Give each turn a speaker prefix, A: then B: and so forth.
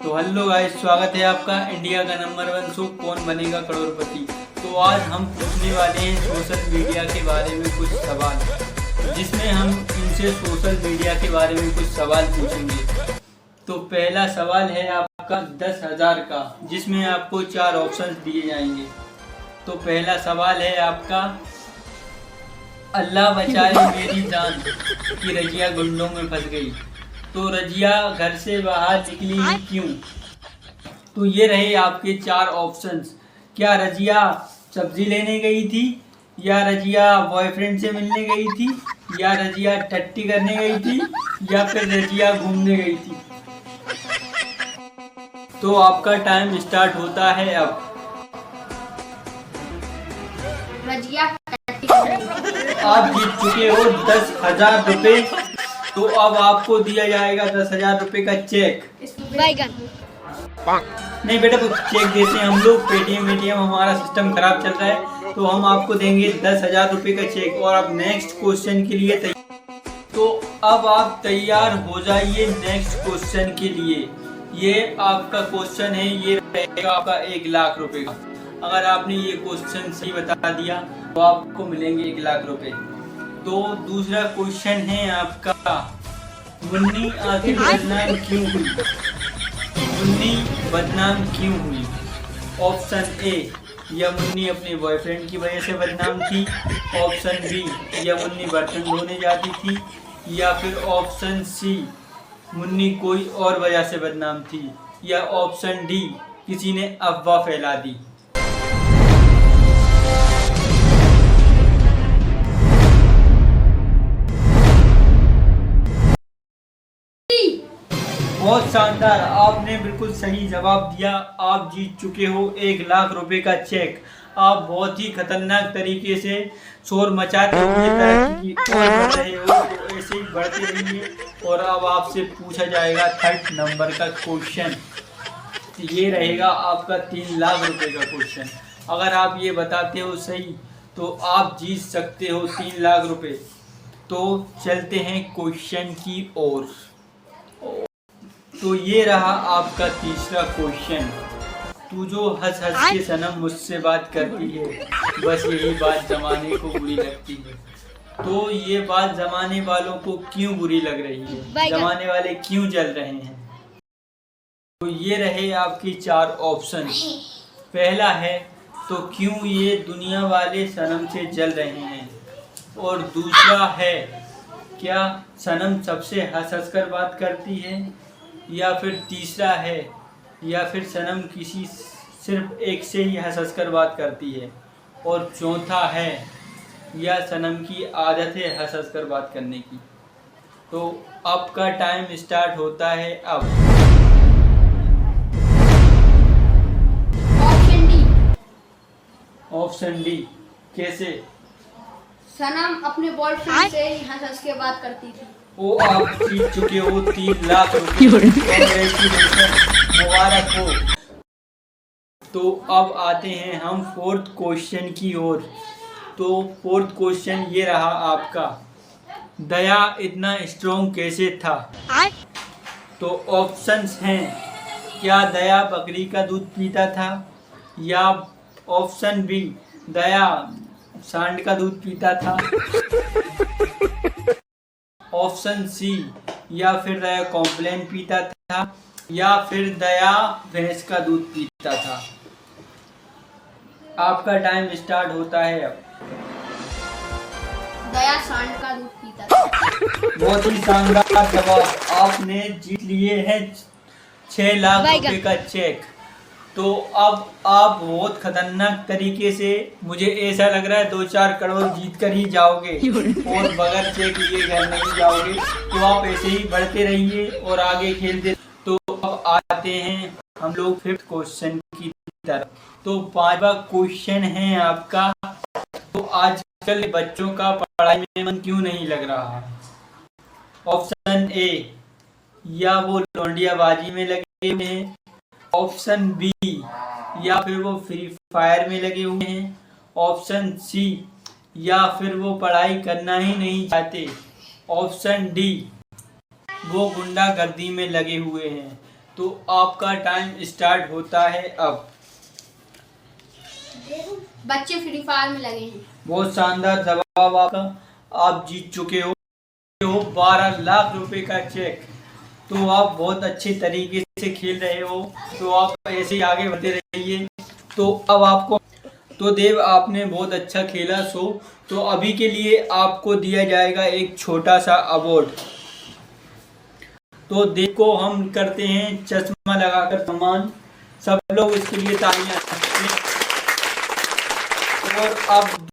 A: तो hello guys, स्वागत है आपका इंडिया का नंबर 1 शो कौन बनेगा करोड़पति। तो आज हम पूछने वाले हैं सोशल मीडिया के बारे में कुछ सवाल, जिसमें हम इनसे सोशल मीडिया के बारे में कुछ सवाल पूछेंगे। तो पहला सवाल है आपका 10,000 का, जिसमें आपको 4 ऑप्शन दिए जाएंगे। तो पहला सवाल है आपका, अल्लाह बचाए मेरी जान कि रजिया गुंडों में फंस गई। तो रजिया घर से बाहर निकली ही क्यों? तो ये रहे आपके 4 ऑप्शंस। क्या रजिया सब्जी लेने गई थी, या रजिया बॉयफ्रेंड से मिलने गई थी, या रजिया टट्टी करने गई थी, या फिर रजिया घूमने गई थी? तो आपका टाइम स्टार्ट होता है अब।
B: रजिया
A: आप जीत चुके हो 10,000 रुपए। तो अब आपको दिया जाएगा 10,000 रुपए का चेक।
B: बैगन
A: नहीं बेटा, तो चेक देते हैं हम लोग। पेटीएम हमारा सिस्टम खराब चल रहा है, तो हम आपको देंगे 10,000 रुपए का चेक। और अब नेक्स्ट क्वेश्चन के लिए तैयार। तो अब आप तैयार हो जाइए नेक्स्ट क्वेश्चन के लिए। ये आपका क्वेश्चन है, ये रहेगा आपका 1 लाख रुपए का। अगर आपने ये क्वेश्चन सही बता दिया तो आपको मिलेंगे 1 लाख रुपए। तो दूसरा क्वेश्चन है आपका, मुन्नी आखिर बदनाम क्यों हुई? मुन्नी बदनाम क्यों हुई? ऑप्शन ए, या मुन्नी अपने बॉयफ्रेंड की वजह से बदनाम थी। ऑप्शन बी, या मुन्नी बर्तन धोने जाती थी। या फिर ऑप्शन सी, मुन्नी कोई और वजह से बदनाम थी। या ऑप्शन डी, किसी ने अफवाह फैला दी। बहुत शानदार, आपने बिल्कुल सही जवाब दिया। आप जीत चुके हो 1 लाख रुपए का चेक। आप बहुत ही खतरनाक तरीके से शोर मचाते हुए तरक्की की ओर बढ़ रहे हो, तो ऐसे ही बढ़ते रहिए। और अब आपसे पूछा जाएगा 3rd नंबर का क्वेश्चन। ये रहेगा आपका 3 लाख रुपए का क्वेश्चन। अगर आप ये बताते हो सही तो आप जीत सकते हो 3 लाख रुपए। तो चलते हैं क्वेश्चन की ओर। तो ये रहा आपका तीसरा क्वेश्चन। तू जो हंस हंस के सनम मुझसे बात करती है, बस यही बात जमाने को बुरी लगती है। तो ये बात जमाने वालों को क्यों बुरी लग रही है? जमाने वाले क्यों जल रहे हैं? तो ये रहे आपकी 4 ऑप्शन। पहला है, तो क्यों ये दुनिया वाले सनम से जल रहे हैं। और दूसरा है, क्या सनम सबसे हंस हंस कर बात करती है। या फिर तीसरा है, या फिर सनम किसी सिर्फ एक से ही हंस हंस कर बात करती है। और चौथा है, या सनम की आदत है हंस हंस कर बात करने की। तो आपका टाइम स्टार्ट होता है अब।
B: Option D.
A: ऑप्शन डी, कैसे?
B: सनम अपने बॉयफ्रेंड से ही हंस हंस के बात करती थी।
A: वो आप जीत चुके हो 3 लाख रुपए। मुबारक हो। तो अब आते हैं हम 4th क्वेश्चन की ओर। तो 4th क्वेश्चन ये रहा आपका, दया इतना स्ट्रॉन्ग कैसे था? तो ऑप्शंस हैं, क्या दया बकरी का दूध पीता था। या ऑप्शन बी, दया सांड का दूध पीता था। ऑप्शन सी, या फिर दया कॉम्प्लेन पीता था। या फिर दया भैंस का दूध पीता था। आपका टाइम स्टार्ट होता है अब।
B: दया सांड का दूध पीता था।
A: बहुत ही शानदार जवाब, आपने जीत लिए हैं 6 लाख रुपए का चेक। तो अब आप बहुत खतरनाक तरीके से, मुझे ऐसा लग रहा है 2-4 करोड़ जीत कर ही जाओगे, और बगैर चेक लिए घर नहीं जाओगे। तो आप ऐसे ही बढ़ते रहिए और आगे खेलते। तो अब आते हैं हम लोग 5th क्वेश्चन की तरफ। तो 5वां क्वेश्चन है आपका, तो आजकल बच्चों का पढ़ाई में मन क्यों नहीं लग रहा? ऑप्शन ए, या वो लौंडियाबाजी में लगे हुए हैं। ऑप्शन बी, या फिर वो फ्री फायर में लगे हुए हैं। ऑप्शन सी, या फिर वो पढ़ाई करना ही नहीं चाहते। ऑप्शन डी, वो गुंडागर्दी में लगे हुए हैं। तो आपका टाइम स्टार्ट होता है अब।
B: बच्चे फ्री फायर में लगे हैं।
A: बहुत शानदार जवाब आपका, आप जीत चुके हो 12 लाख रुपए का चेक। तो आप बहुत अच्छे तरीके से खेल रहे हो, तो आप ऐसे ही आगे बढ़ते रहिए। तो अब आपको, तो देव आपने बहुत अच्छा खेला तो अभी के लिए आपको दिया जाएगा एक छोटा सा अवार्ड। तो देव को हम करते हैं चश्मा लगाकर सम्मान, सब लोग इसके लिए तालियां। और अब